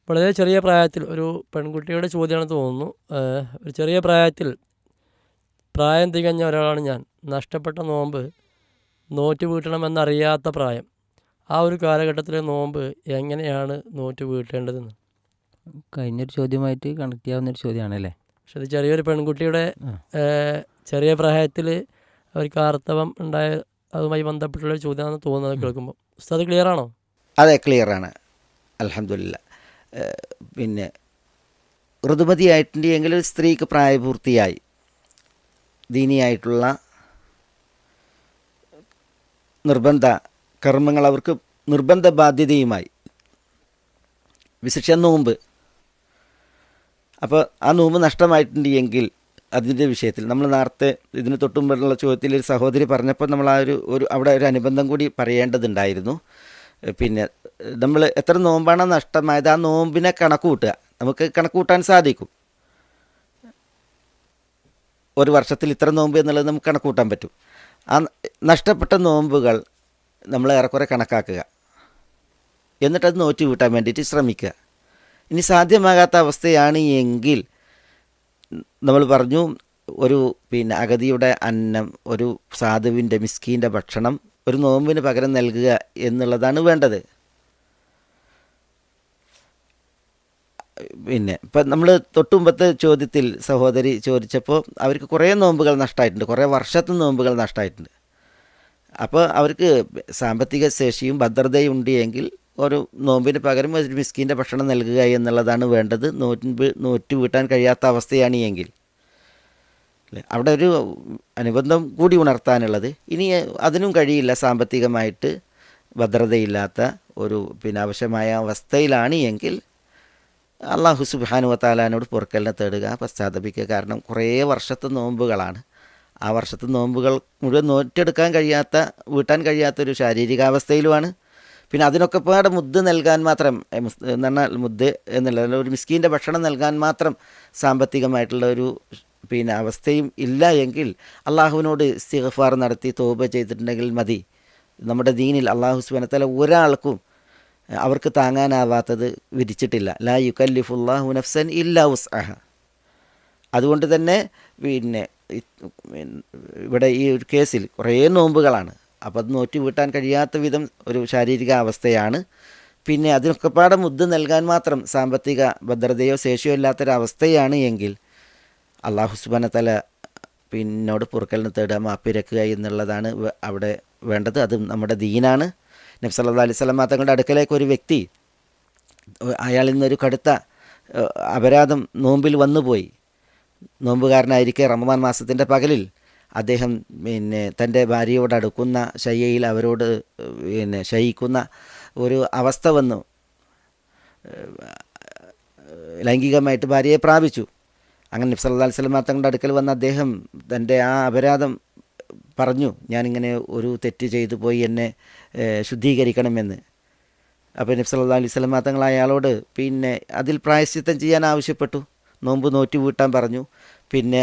വളരെ ചെറിയ പ്രായത്തിൽ ഒരു പെൺകുട്ടിയുടെ ചോദ്യമാണെന്ന് തോന്നുന്നു. ഒരു ചെറിയ പ്രായത്തിൽ പ്രായം തികഞ്ഞ ഒരാളാണ് ഞാൻ. നഷ്ടപ്പെട്ട നോമ്പ് നോറ്റ് വീട്ടണമെന്നറിയാത്ത പ്രായം. ആ ഒരു കാലഘട്ടത്തിലെ നോമ്പ് എങ്ങനെയാണ് നോറ്റ് വീട്ടേണ്ടതെന്ന്. കഴിഞ്ഞൊരു ചോദ്യമായിട്ട് കണക്ട് ചെയ്യാവുന്നൊരു ചോദ്യമാണല്ലേ. പക്ഷെ അത് ചെറിയൊരു പെൺകുട്ടിയുടെ ചെറിയ പ്രായത്തിൽ അവർക്ക് ആർത്തവം ഉണ്ടായ അതുമായി ബന്ധപ്പെട്ടുള്ള ചോദ്യമാണെന്ന് തോന്നുന്നത് കേൾക്കുമ്പോൾ. ഉസ്താദ് ക്ലിയർ ആണോ? അതെ, ക്ലിയറാണ്. അൽഹംദുലില്ലാ. പിന്നെ ഋതുമതിയായിട്ടുണ്ടെങ്കിൽ സ്ത്രീക്ക് പ്രായപൂർത്തിയായി ദീനിയായിട്ടുള്ള നിർബന്ധ കർമ്മങ്ങൾ അവർക്ക് നിർബന്ധ ബാധ്യതയുമായി, വിശേഷ നോമ്പ്. അപ്പോൾ ആ നോമ്പ് നഷ്ടമായിട്ടുണ്ട് എങ്കിൽ അതിൻ്റെ വിഷയത്തിൽ നമ്മൾ നേരത്തെ ഇതിന് തൊട്ടുമുമ്പുള്ള ചോദ്യത്തിൽ ഒരു സഹോദരി പറഞ്ഞപ്പോൾ നമ്മൾ ആ ഒരു അവിടെ ഒരു അനുബന്ധം കൂടി പറയേണ്ടതുണ്ടായിരുന്നു. പിന്നെ നമ്മൾ എത്ര നോമ്പാണ് നഷ്ടമായത് ആ നോമ്പിനെ കണക്ക് കൂട്ടുക. നമുക്ക് കണക്ക് കൂട്ടാൻ സാധിക്കും. ഒരു വർഷത്തിൽ ഇത്ര നോമ്പ് എന്നുള്ളത് നമുക്ക് കണക്ക് കൂട്ടാൻ പറ്റും. ആ നഷ്ടപ്പെട്ട നോമ്പുകൾ നമ്മൾ ഏറെക്കുറെ കണക്കാക്കുക, എന്നിട്ടത് നോറ്റ് കൂട്ടാൻ വേണ്ടിയിട്ട് ശ്രമിക്കുക. ഇനി സാധ്യമാകാത്ത അവസ്ഥയാണ് എങ്കിൽ നമ്മൾ പറഞ്ഞു, ഒരു പിന്നെ അഗതിയുടെ അന്നം, ഒരു സാധുവിൻ്റെ മിസ്കീൻ്റെ ഭക്ഷണം ഒരു നോമ്പിന് പകരം നൽകുക എന്നുള്ളതാണ് വേണ്ടത്. പിന്നെ ഇപ്പം നമ്മൾ തൊട്ടുമുമ്പത്തെ ചോദ്യത്തിൽ സഹോദരി ചോദിച്ചപ്പോൾ അവർക്ക് കുറേ നോമ്പുകൾ നഷ്ടമായിട്ടുണ്ട്, കുറേ വർഷത്തെ നോമ്പുകൾ നഷ്ടമായിട്ടുണ്ട്. അപ്പോൾ അവർക്ക് സാമ്പത്തിക ശേഷിയും ഭദ്രതയും ഉണ്ട് എങ്കിൽ ഒരു നോമ്പിന് പകരം ഒരു മിസ്കീൻ്റെ ഭക്ഷണം നൽകുക എന്നുള്ളതാണ് വേണ്ടത്. നോറ്റ് വീട്ടാൻ കഴിയാത്ത അവസ്ഥയാണ് എങ്കിൽ അവിടെ ഒരു അനുബന്ധം കൂടി ഉണർത്താനുള്ളത്. ഇനി അതിനും കഴിയില്ല, സാമ്പത്തികമായിട്ട് ഭദ്രതയില്ലാത്ത ഒരു പിന്നെ ആവശ്യമായ അവസ്ഥയിലാണ് എങ്കിൽ അള്ളാഹു സുബ്ഹാനഹു വ തആലയോട് പൊറുക്കലിനെ തേടുക, പശ്ചാത്തപിക്കുക. കാരണം കുറേ വർഷത്തെ നോമ്പുകളാണ്. ആ വർഷത്തെ നോമ്പുകൾ മുഴുവൻ നോറ്റെടുക്കാൻ കഴിയാത്ത, വീട്ടാൻ കഴിയാത്തൊരു ശാരീരികാവസ്ഥയിലുമാണ്. പിന്നെ അതിനൊക്കെ പാടെ മുദ്ദ് നൽകാൻ മാത്രം, എന്ന് പറഞ്ഞാൽ മുദ്ദ് എന്നുള്ള ഒരു മിസ്കീൻ്റെ ഭക്ഷണം നൽകാൻ മാത്രം സാമ്പത്തികമായിട്ടുള്ള ഒരു പിന്നെ അവസ്ഥയും ഇല്ല എങ്കിൽ അള്ളാഹുവിനോട് ഇസ്തിഗ്ഫാർ നടത്തി തൗബ ചെയ്തിട്ടുണ്ടെങ്കിൽ മതി. നമ്മുടെ ദീനിൽ അള്ളാഹു സുബ്ഹാനഹു വ തആല ഒരാൾക്കും അവർക്ക് താങ്ങാനാവാത്തത് വിധിച്ചിട്ടില്ല. ലാ യുകല്ലിഫുല്ലാഹു നഫ്സൻ ഇല്ലാ വുസ്അഹ. അതുകൊണ്ട് തന്നെ പിന്നെ ഇവിടെ ഈ ഒരു കേസിൽ കുറേ നോമ്പുകളാണ്. അപ്പോൾ അത് നോറ്റ് വീട്ടാൻ കഴിയാത്ത വിധം ഒരു ശാരീരിക അവസ്ഥയാണ്. പിന്നെ അതിനൊക്കെ പാടെ മുദ്ദ് നൽകാൻ മാത്രം സാമ്പത്തിക ഭദ്രതയോ ശേഷിയോ ഇല്ലാത്തൊരവസ്ഥയാണ് എങ്കിൽ അള്ളാഹു സുബ്ഹാനഹു വ തആല പിന്നോട് പൊറുക്കലിന് തേടുക, മാപ്പിരക്കുക എന്നുള്ളതാണ് അവിടെ വേണ്ടത്. അത് നമ്മുടെ ദീനാണ്. നബി സല്ലല്ലാഹു അലൈഹി വസല്ലം തങ്ങളുടെ അടുക്കലേക്ക് ഒരു വ്യക്തി, അയാളിൽ നിന്നൊരു കടുത്ത അപരാധം നോമ്പിൽ വന്നുപോയി. നോമ്പുകാരനായിരിക്കെ റമദാൻ മാസത്തിൻ്റെ പകലിൽ അദ്ദേഹം പിന്നെ തൻ്റെ ഭാര്യയോട് അടുക്കുന്ന ശയ്യയിൽ അവരോട് പിന്നെ ശയിക്കുന്ന ഒരു അവസ്ഥ വന്നു. ലൈംഗികമായിട്ട് ഭാര്യയെ പ്രാപിച്ചു. അങ്ങനെ നബി സല്ലല്ലാഹു അലൈഹി വസല്ലം തങ്ങളുടെ അടുക്കൽ വന്ന അദ്ദേഹം തൻ്റെ ആ അപരാധം പറഞ്ഞു, ഞാനിങ്ങനെ ഒരു തെറ്റ് ചെയ്തു പോയി, എന്നെ ശുദ്ധീകരിക്കണമെന്ന്. അപ്പോൾ നബി സല്ലല്ലാഹു അലൈഹി വസല്ലം തങ്ങൾ അയാളോട് പിന്നെ അതിൽ പ്രായശ്ചിത്തം ചെയ്യാൻ ആവശ്യപ്പെട്ടു. നോമ്പ് നോറ്റ് വീട്ടാൻ പറഞ്ഞു. പിന്നെ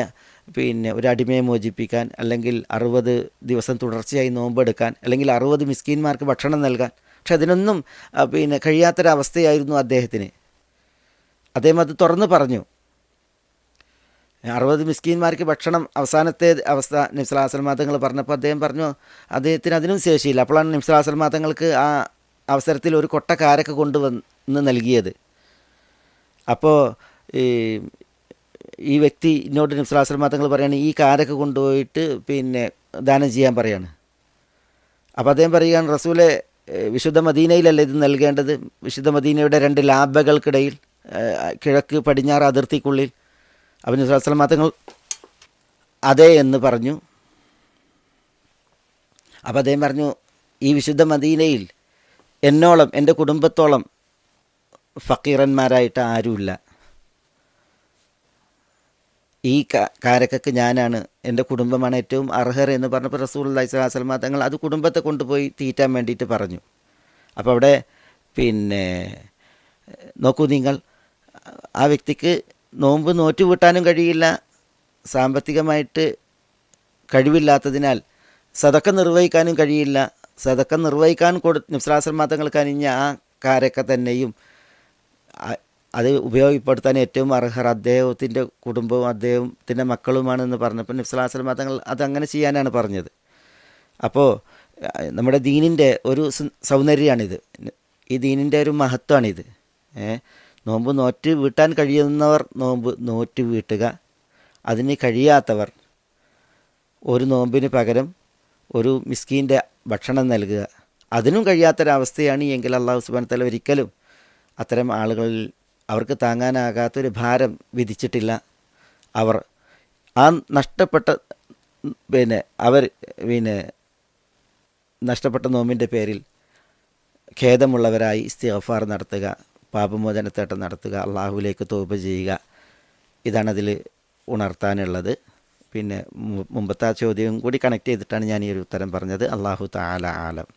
ഒരു അടിമയെ മോചിപ്പിക്കാൻ, അല്ലെങ്കിൽ 60 ദിവസം തുടർച്ചയായി നോമ്പെടുക്കാൻ, അല്ലെങ്കിൽ 60 മിസ്കീന്മാർക്ക് ഭക്ഷണം നൽകാൻ. പക്ഷെ അതിനൊന്നും പിന്നെ കഴിയാത്തൊരവസ്ഥയായിരുന്നു അദ്ദേഹത്തിന്. അദ്ദേഹം അത് തുറന്ന് പറഞ്ഞു. 60 മിസ്കീന്മാർക്ക് ഭക്ഷണം അവസാനത്തെ അവസ്ഥ നബി സല്ലല്ലാഹു അലൈഹി വസല്ലം തങ്ങൾ പറഞ്ഞപ്പോൾ അദ്ദേഹം പറഞ്ഞു അദ്ദേഹത്തിന് അതിനും ശേഷിയില്ല. അപ്പോഴാണ് നബി സല്ലല്ലാഹു അലൈഹി വസല്ലം തങ്ങൾക്ക് ആ അവസരത്തിൽ ഒരു കൊട്ട കാരക്ക കൊണ്ടുവന്ന് നൽകിയത്. അപ്പോൾ ഈ വ്യക്തി എന്നോട് നബി സല്ലല്ലാഹു അലൈഹി വസല്ലം തങ്ങൾ പറയാണ്, ഈ കാരക്ക കൊണ്ടുപോയിട്ട് പിന്നെ ദാനം ചെയ്യാൻ പറയാണ്. അപ്പോൾ അദ്ദേഹം പറയുകയാണ്, റസൂലെ വിശുദ്ധ മദീനയിലല്ല ഇത് നൽകേണ്ടത്, വിശുദ്ധ മദീനയുടെ 2 ലാബകൾക്കിടയിൽ കിഴക്ക് പടിഞ്ഞാറ് അതിർത്തിക്കുള്ളിൽ. അപ്പോൾ നബി സല്ലല്ലാഹു അലൈഹി വസല്ലം തങ്ങൾ അതെ എന്ന് പറഞ്ഞു. അപ്പോൾ അദ്ദേഹം പറഞ്ഞു, ഈ വിശുദ്ധ മദീനയിൽ എന്നോളം, എൻ്റെ കുടുംബത്തോളം ഫക്കീറന്മാരായിട്ട് ആരുമില്ല. ഈ കാരക്കക്ക് ഞാനാണ്, എൻ്റെ കുടുംബമാണ് ഏറ്റവും അർഹർ എന്ന് പറഞ്ഞപ്പോൾ റസൂലുള്ളാഹി സ്വല്ലല്ലാഹു അലൈഹി വസല്ലം തങ്ങൾ അത് കുടുംബത്തെ കൊണ്ടുപോയി തീറ്റാൻ വേണ്ടിയിട്ട് പറഞ്ഞു. അപ്പോൾ അവിടെ പിന്നെ നോക്കൂ നിങ്ങൾ, ആ വ്യക്തിക്ക് നോമ്പ് നോറ്റ് വീട്ടാനും കഴിയില്ല, സാമ്പത്തികമായിട്ട് കഴിവില്ലാത്തതിനാൽ സദക്ക നിർവഹിക്കാനും കഴിയില്ല. സദക്ക നിർവഹിക്കാൻ നബി സല്ലല്ലാഹു അലൈഹി വസല്ലം തങ്ങൾ കനിഞ്ഞ ആ കാരക്ക തന്നെയും അത് ഉപയോഗപ്പെടുത്താൻ ഏറ്റവും അർഹർ അദ്ദേഹത്തിൻ്റെ കുടുംബവും അദ്ദേഹത്തിൻ്റെ മക്കളുമാണെന്ന് പറഞ്ഞപ്പോൾ നബി സല്ലല്ലാഹു അലൈഹി വസല്ലം തങ്ങൾ അതങ്ങനെ ചെയ്യാനാണ് പറഞ്ഞത്. അപ്പോൾ നമ്മുടെ ദീനിൻ്റെ ഒരു സൗന്ദര്യമാണിത്, ഈ ദീനിൻ്റെ ഒരു മഹത്വമാണിത്. നോമ്പ് നോറ്റ് വീട്ടാൻ കഴിയുന്നവർ നോമ്പ് നോറ്റ് വീട്ടുക, അതിന് കഴിയാത്തവർ ഒരു നോമ്പിന് പകരം ഒരു മിസ്കീൻ്റെ ഭക്ഷണം നൽകുക. അതിനും കഴിയാത്തൊരവസ്ഥയാണ് എങ്കിൽ അല്ലാഹു സുബ്ഹാനഹു വ തആല ഒരിക്കലും അത്തരം ആളുകളിൽ അവർക്ക് താങ്ങാനാകാത്തൊരു ഭാരം വിധിച്ചിട്ടില്ല. അവർ ആ നഷ്ടപ്പെട്ട നഷ്ടപ്പെട്ട നോമ്പിൻ്റെ പേരിൽ ഖേദമുള്ളവരായി ഇസ്തിഗ്ഫാർ നടത്തുക, പാപമോചനത്തേട്ടം നടത്തുക, അള്ളാഹുവിലേക്ക് തൗബ ചെയ്യുക. ഇതാണതിൽ ഉണർത്താനുള്ളത്. പിന്നെ മുമ്പത്തെ ആ ചോദ്യം കൂടി കണക്ട് ചെയ്തിട്ടാണ് ഞാൻ ഈ ഒരു ഉത്തരം പറഞ്ഞത്. അള്ളാഹു തആല ആലം.